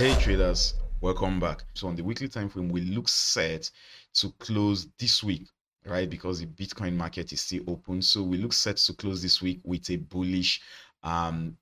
Hey traders, welcome back. So on the weekly time frame, we look set to close this week, right? Because the Bitcoin market is still open. So we look set to close this week with a bullish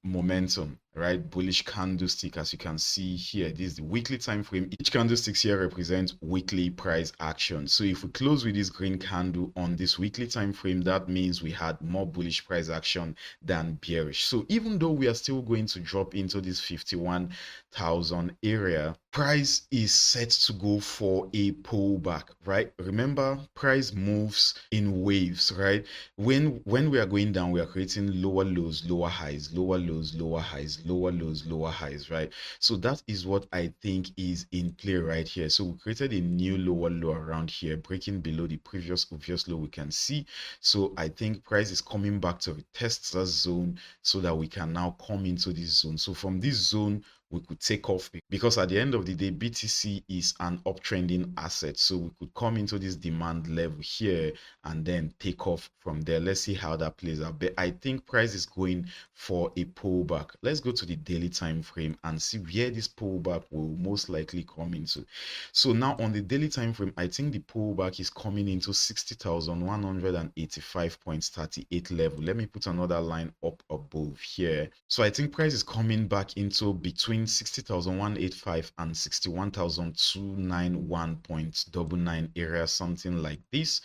momentum, right? Bullish candlestick, as you can see here. This is the weekly time frame. Each candlestick here represents weekly price action. So if we close with this green candle on this weekly time frame, that means we had more bullish price action than bearish. So even though we are still going to drop into this 51,000 area, price is set to go for a pullback, right? Remember, price moves in waves, right? When we are going down, we are creating lower lows, lower highs, lower lows, lower highs, lower lows, lower highs, right? So that is what I think is in play right here. So we created a new lower low around here, breaking below the previous obvious low we can see. So I think price is coming back to retest that zone so that we can now come into this zone. So from this zone, we could take off, because at the end of the day, BTC is an uptrending asset. So we could come into this demand level here and then take off from there. Let's see how that plays out. But I think price is going for a pullback. Let's go to the daily time frame and see where this pullback will most likely come into. So now on the daily time frame, I think the pullback is coming into 60,185.38 level. Let me put another line up above here. So I think price is coming back into between 60,185 and 61,291.99 area, something like this.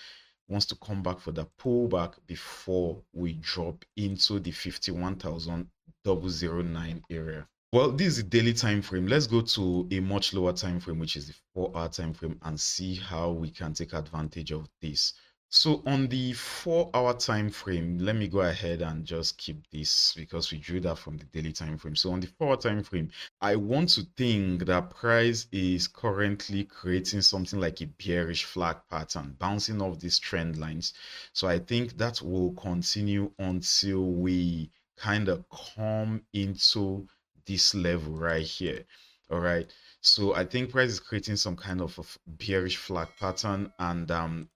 Wants to come back for the pullback before we drop into the 51,009 area. Well, this is the daily time frame. Let's go to a much lower time frame, which is the 4-hour time frame, and see how we can take advantage of this. So on the 4-hour time frame, let me go ahead and just keep this because we drew that from the daily time frame. So on the 4-hour time frame, I want to think that price is currently creating something like a bearish flag pattern, bouncing off these trend lines. So I think that will continue until we kind of come into this level right here. All right, so I think price is creating some kind of a bearish flag pattern, and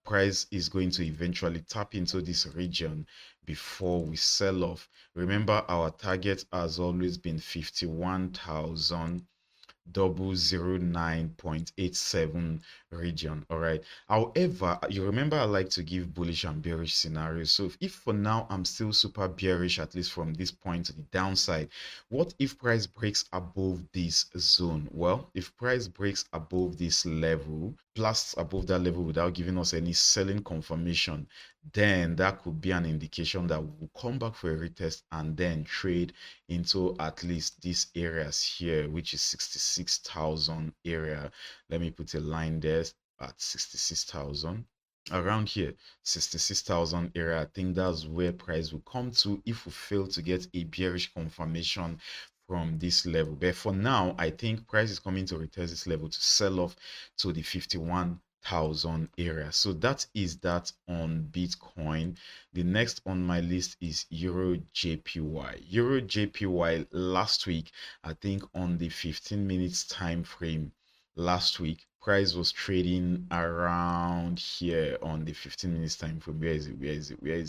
price is going to eventually tap into this region before we sell off. Remember, our target has always been 51,009.87 region. All right, however, you remember I like to give bullish and bearish scenarios. So if for now I'm still super bearish, at least from this point to the downside, what if price breaks above this zone? Well, if price breaks above this level, blasts above that level without giving us any selling confirmation, then that could be an indication that we'll come back for a retest and then trade into at least these areas here, which is 66,000 area. Let me put a line there at 66,000. Around here, 66,000 area. I think that's where price will come to if we fail to get a bearish confirmation from this level. But for now, I think price is coming to retest this level to sell off to the 51,000 area. So that is that on Bitcoin. The next on my list is EURJPY. EURJPY last week, I think on the 15 minutes time frame last week, price was trading around here on the 15 minutes time frame. Where is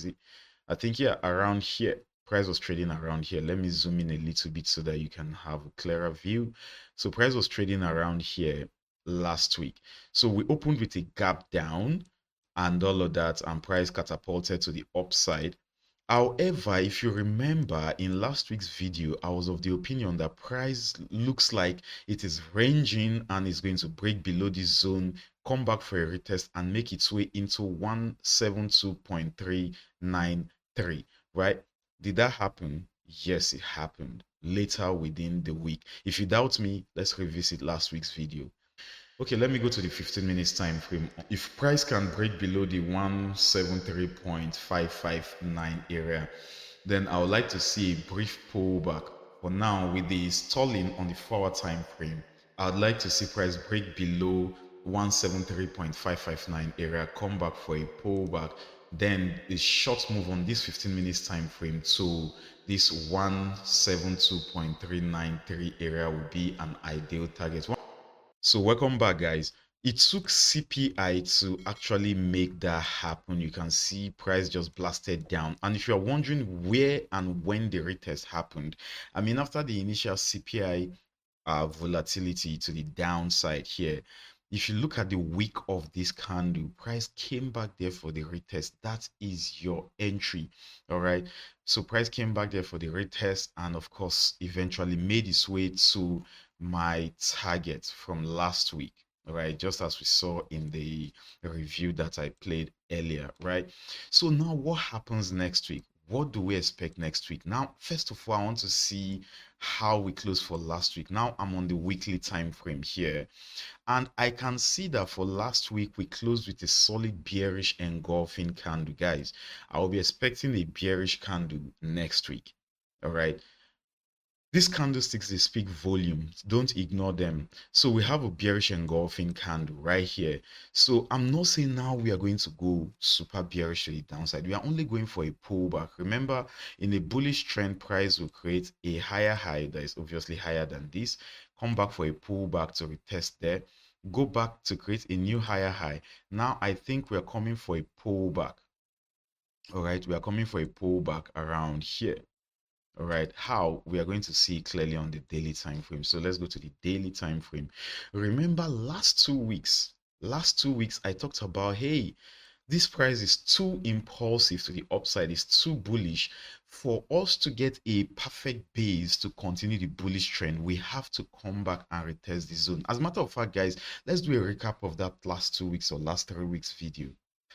it? I think, yeah, around here. Price was trading around here. Let me zoom in a little bit so that you can have a clearer view. So price was trading around here last week. So we opened with a gap down and all of that, and price catapulted to the upside. However, if you remember in last week's video, I was of the opinion that price looks like it is ranging and is going to break below this zone, come back for a retest and make its way into 172.393, right? Did that happen? Yes, it happened later within the week. If you doubt me, let's revisit last week's video. Okay, let me go to the 15 minutes time frame. If price can break below the 173.559 area, then I would like to see a brief pullback. For now, with the stalling on the 4-hour time frame, I'd like to see price break below 173.559 area, come back for a pullback, then a short move on this 15 minutes time frame to this 172.393 area would be an ideal target. So welcome back, guys. It took CPI to actually make that happen. You can see price just blasted down. And if you're wondering where and when the retest happened, I mean, after the initial CPI volatility to the downside here. If you look at the week of this candle, price came back there for the retest. That is your entry. All right. So price came back there for the retest and of course eventually made its way to my target from last week. All right, just as we saw in the review that I played earlier, right? So now what happens next week? What do we expect next week? Now, first of all, I want to see how we closed for last week. Now I'm on the weekly time frame here, and I can see that for last week we closed with a solid bearish engulfing candle. Guys, I will be expecting a bearish candle next week. All right, these candlesticks, they speak volumes. Don't ignore them. So we have a bearish engulfing candle right here. So I'm not saying now we are going to go super bearish to the downside. We are only going for a pullback. Remember, in a bullish trend, price will create a higher high that is obviously higher than this. Come back for a pullback to retest there. Go back to create a new higher high. Now I think we're coming for a pullback. All right, we are coming for a pullback around here. All right, how we are going to see clearly on the daily time frame. So let's go to the daily time frame. Remember last 2 weeks I talked about, hey, this price is too impulsive to the upside, it's too bullish. For us to get a perfect base to continue the bullish trend, we have to come back and retest the zone. As a matter of fact, guys, let's do a recap of that last 2 weeks or last 3 weeks video.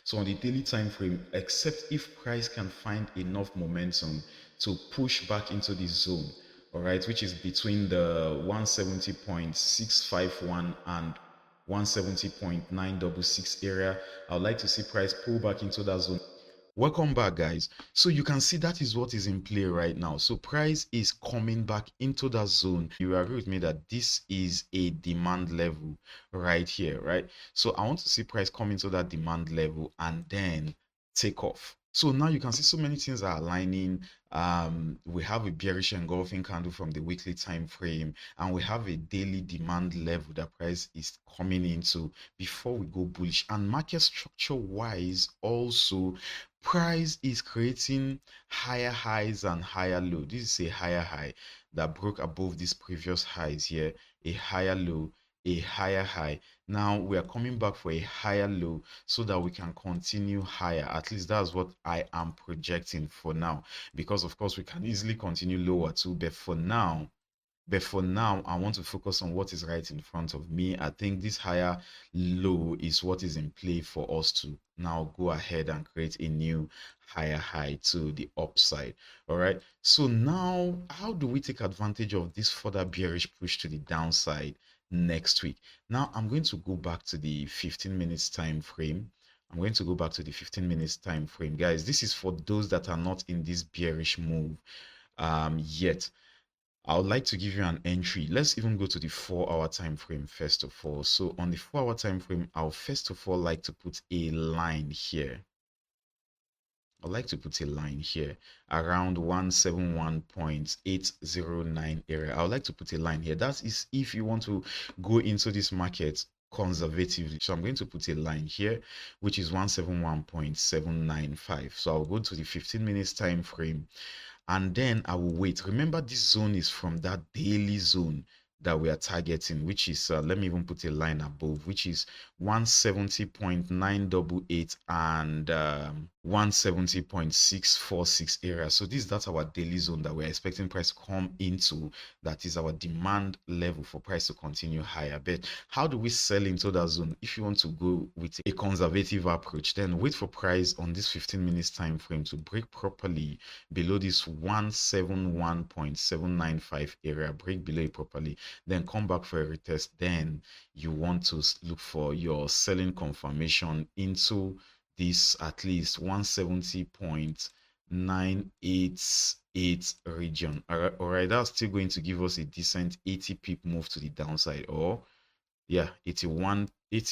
So on the daily time frame, except if price can find enough momentum to push back into the zone, all right, which is between the 170.651 and 170.966 area, I would like to see price pull back into that zone. Welcome back, guys. So you can see that is what is in play right now. So price is coming back into that zone. You agree with me that this is a demand level right here, right? So I want to see price come into that demand level and then take off. So now you can see so many things are aligning. We have a bearish engulfing candle from the weekly time frame, and we have a daily demand level that price is coming into before we go bullish. And market structure wise also, price is creating higher highs and higher low. This is a higher high that broke above these previous highs here, a higher low, a higher high. Now we are coming back for a higher low so that we can continue higher. At least that's what I am projecting for now, because of course we can easily continue lower too, but for now, I want to focus on what is right in front of me. I think this higher low is what is in play for us to now go ahead and create a new higher high to the upside. All right. So now, how do we take advantage of this further bearish push to the downside next week? Now, I'm going to go back to the 15 minutes time frame. I'm going to go back to the 15 minutes time frame. Guys, this is for those that are not in this bearish move yet. I would like to give you an entry. Let's even go to the 4-hour time frame first of all. So on the 4-hour time frame, I'll first of all like to put a line here. I'd like to put a line here around 171.809 area. I would like to put a line here. That is if you want to go into this market conservatively. So I'm going to put a line here, which is 171.795. So I'll go to the 15 minutes time frame, and then I will wait. Remember, this zone is from that daily zone that we are targeting, which is let me even put a line above, which is 170.988 and 170.646 area. So that's our daily zone that we're expecting price to come into. That is our demand level for price to continue higher. But how do we sell into that zone? If you want to go with a conservative approach, then wait for price on this 15 minutes time frame to break properly below this 171.795 area, break below it properly, then come back for a retest. Then you want to look for your selling confirmation into this at least 170.988 region. All right, that's still going to give us a decent 80 pip move to the downside, or yeah, 80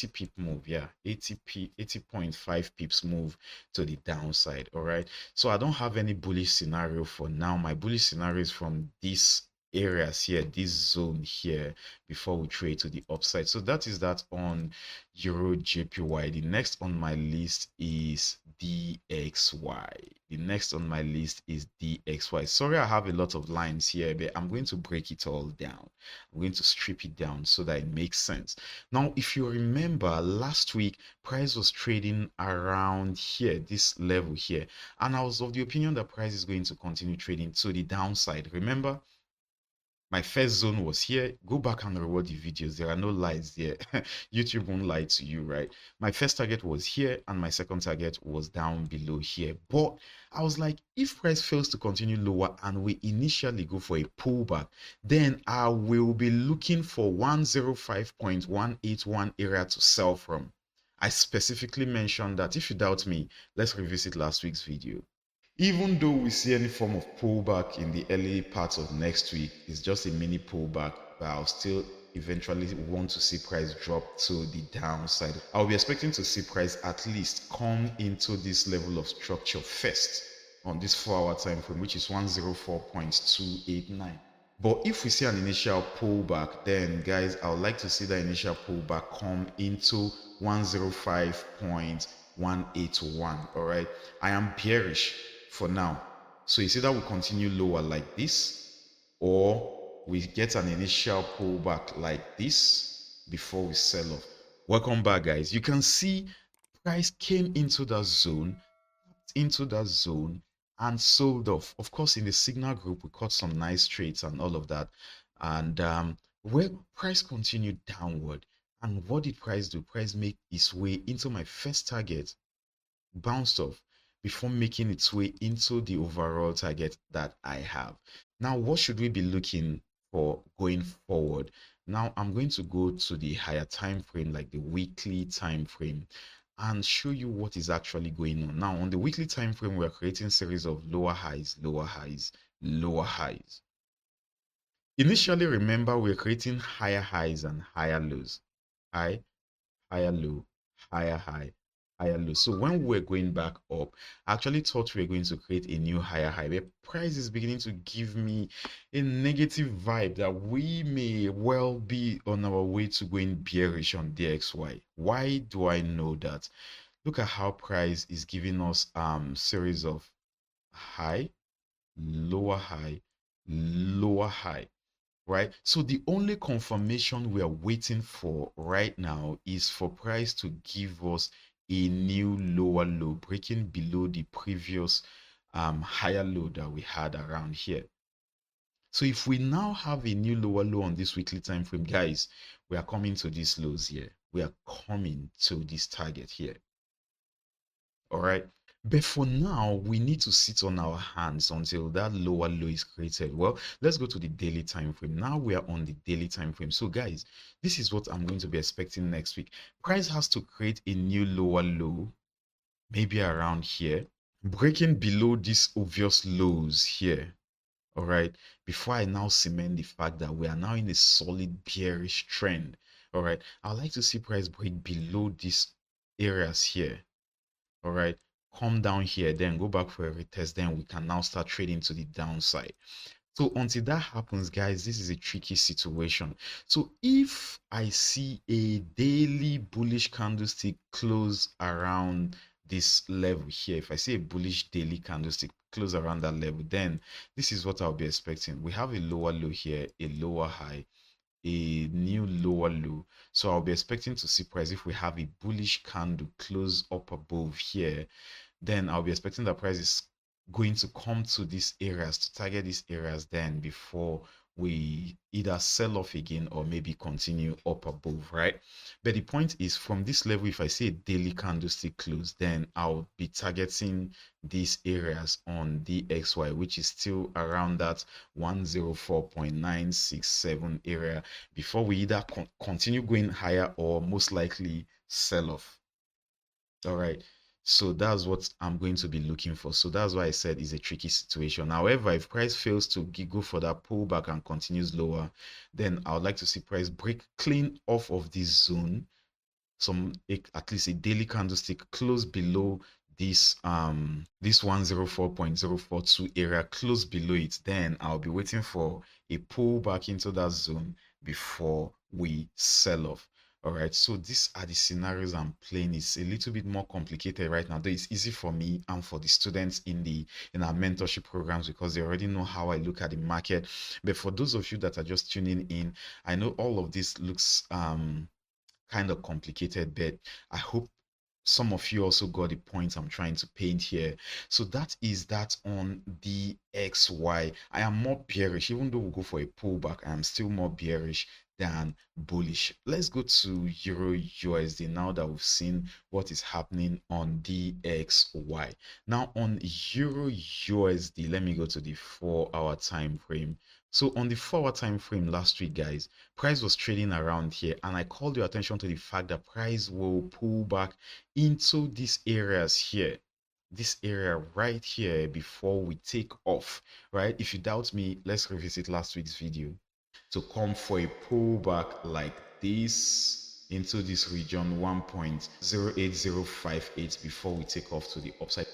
pip move, yeah, 80.5 pips move to the downside. All right, so I don't have any bullish scenario for now. My bullish scenario is from this areas here, this zone here, before we trade to the upside. So that is that on EURJPY. The next on my list is DXY. The next on my list is DXY. Sorry, I have a lot of lines here, but I'm going to break it all down. I'm going to strip it down so that it makes sense. Now, if you remember last week, price was trading around here, this level here, and I was of the opinion that price is going to continue trading to the downside. Remember, my first zone was here. Go back and reward the videos. There are no lies there. YouTube won't lie to you, right? My first target was here, and my second target was down below here. But I was like, if price fails to continue lower and we initially go for a pullback, then I will be looking for 105.181 area to sell from. I specifically mentioned that. If you doubt me, let's revisit last week's video. Even though we see any form of pullback in the early parts of next week, it's just a mini pullback, but I'll still eventually want to see price drop to the downside. I'll be expecting to see price at least come into this level of structure first on this 4-hour time frame, which is 104.289. But if we see an initial pullback, then guys, I would like to see that initial pullback come into 105.181. All right, I am bearish for now. So it's either we continue lower like this, or we get an initial pullback like this before we sell off. Welcome back, guys. You can see price came into that zone, and sold off. Of course, in the signal group, we caught some nice trades and all of that. And where price continued downward. And what did price do? Price made its way into my first target, bounced off before making its way into the overall target that I have. Now, what should we be looking for going forward? Now, I'm going to go to the higher time frame, like the weekly time frame, and show you what is actually going on. Now, on the weekly time frame, we're creating series of lower highs, lower highs, lower highs. Initially, remember, we're creating higher highs and higher lows. High, higher low, higher high, higher low. So when we're going back up, I actually thought we were going to create a new higher high. The price is beginning to give me a negative vibe that we may well be on our way to going bearish on DXY. Why do I know that? Look at how price is giving us series of high, lower high, lower high, right? So the only confirmation we are waiting for right now is for price to give us a new lower low, breaking below the previous higher low that we had around here. So if we now have a new lower low on this weekly time frame, guys, we are coming to these lows here. We are coming to this target here. All right. But for now, we need to sit on our hands until that lower low is created. Well, let's go to the daily time frame. Now we are on the daily time frame. So guys, this is what I'm going to be expecting next week. Price has to create a new lower low, maybe around here, breaking below these obvious lows here. All right, before I now cement the fact that we are now in a solid bearish trend. All right, I'd like to see price break below these areas here. All right, come down here, then go back for a retest, then we can now start trading to the downside. So until that happens, guys, this is a tricky situation. So if I see a daily bullish candlestick close around this level here, if I see a bullish daily candlestick close around that level, then this is what I'll be expecting. We have a lower low here, a lower high, a new lower low. So I'll be expecting to see price, if we have a bullish candle close up above here, then I'll be expecting the price is going to come to these areas, to target these areas, then before we either sell off again or maybe continue up above, right? But the point is, from this level, if I see a daily candlestick close, then I'll be targeting these areas on DXY, which is still around that 104.967 area, before we either continue going higher or most likely sell off. All right, so that's what I'm going to be looking for. So that's why I said it's a tricky situation. However, if price fails to go for that pullback and continues lower, then I would like to see price break clean off of this zone, at least a daily candlestick close below this 104.042 area close below it, then I'll be waiting for a pullback into that zone before we sell off. All right, so these are the scenarios I'm playing. It's a little bit more complicated right now, though it's easy for me and for the students in our mentorship programs because they already know how I look at the market. But for those of you that are just tuning in, I know all of this looks kind of complicated, but I hope some of you also got the point I'm trying to paint here. So that is that on DXY. I am more bearish, even though we go for a pullback, I am still more bearish than bullish. Let's go to Euro USD now that we've seen what is happening on DXY. Now on Euro USD, let me go to the 4-hour time frame. So on the 4-hour time frame last week, guys, price was trading around here, and I called your attention to the fact that price will pull back into these areas here, this area right here, before we take off. Right, if you doubt me, let's revisit last week's video to come for a pullback like this into this region 1.08058 before we take off to the upside.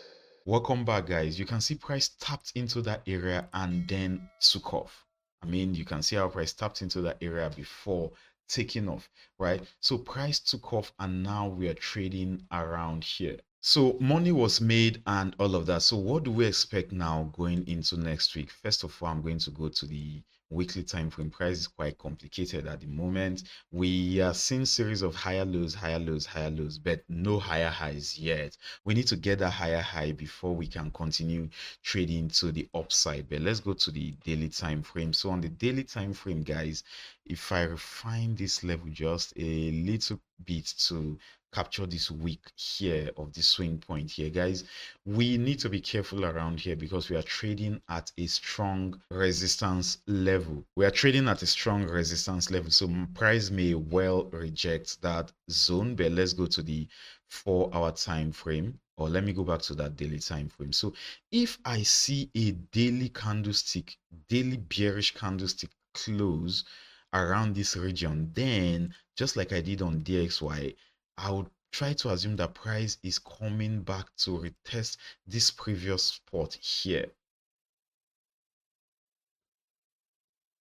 Welcome back, guys. You can see price tapped into that area and then took off. I mean, you can see how price tapped into that area before taking off, right? So price took off and now we are trading around here. So money was made and all of that. So what do we expect now going into next week? First of all, I'm going to go to the weekly time frame. Price is quite complicated at the moment. We are seeing series of higher lows, higher lows, higher lows, but no higher highs yet. We need to get a higher high before we can continue trading to the upside. But let's go to the daily time frame. So on the daily time frame, guys, if I refine this level just a little bit to capture this week here of the swing point here, guys, we need to be careful around here because we are trading at a strong resistance level. We are trading at a strong resistance level, so price may well reject that zone. But let's go to the 4-hour time frame, or let me go back to that daily time frame. So if I see a daily candlestick, daily bearish candlestick close around this region, then just like I did on DXY, I would try to assume that price is coming back to retest this previous spot here.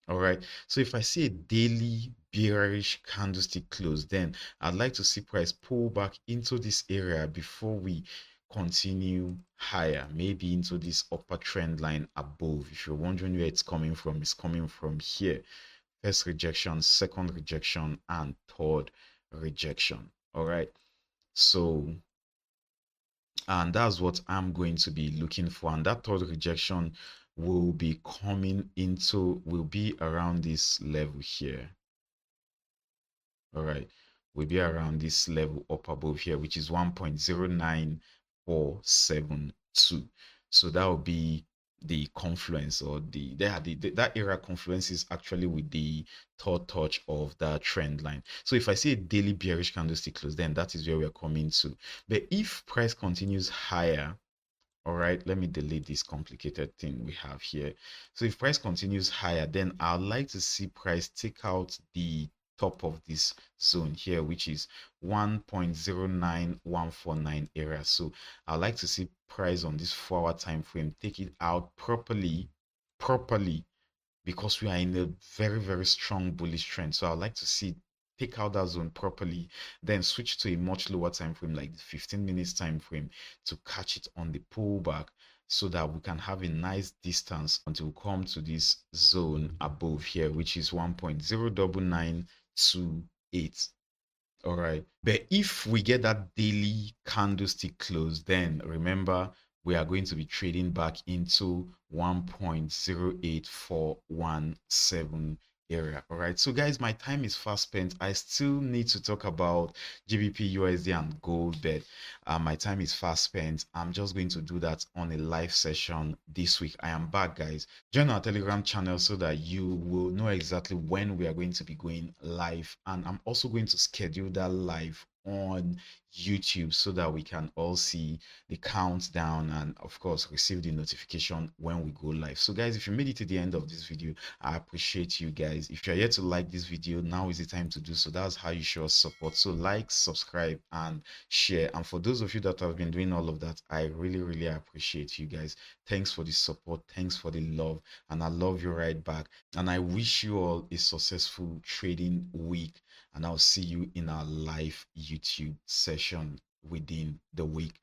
All right, so if I see a daily bearish candlestick close, then I'd like to see price pull back into this area before we continue higher, maybe into this upper trend line above. If you're wondering where it's coming from, it's coming from here. First rejection, second rejection, and third rejection. All right, so and that's what I'm going to be looking for, and that third rejection will be coming into, will be around this level here. All right, will be around this level up above here, which is 1.09472. so that will be the confluence, or that area confluence is actually with the third touch of the trend line. So if I see a daily bearish candlestick close, then that is where we're coming to. But if price continues higher, all right, let me delete this complicated thing we have here. So if price continues higher, then I'd like to see price take out the top of this zone here, which is 1.09149 area. So I'd like to see price on this 4-hour time frame take it out properly, because we are in a very, very strong bullish trend. So I'd like to see take out that zone properly, then switch to a much lower time frame like the 15 minutes time frame to catch it on the pullback, so that we can have a nice distance until we come to this zone above here, which is 1.09928. All right, but if we get that daily candlestick close, then remember we are going to be trading back into 1.08417 area. All right, so guys, my time is fast spent. I still need to talk about GBP USD and gold, but my time is fast spent. I'm just going to do that on a live session this week. I am back, guys. Join our Telegram channel so that you will know exactly when we are going to be going live, and I'm also going to schedule that live on YouTube so that we can all see the countdown and of course receive the notification when we go live. So guys, if you made it to the end of this video, I appreciate you guys. If you're yet to like this video, now is the time to do so. That's how you show us support. So like, subscribe, and share. And for those of you that have been doing all of that, I really appreciate you guys. Thanks for the support, thanks for the love, and I love you right back. And I wish you all a successful trading week, and I'll see you in our live YouTube session within the week.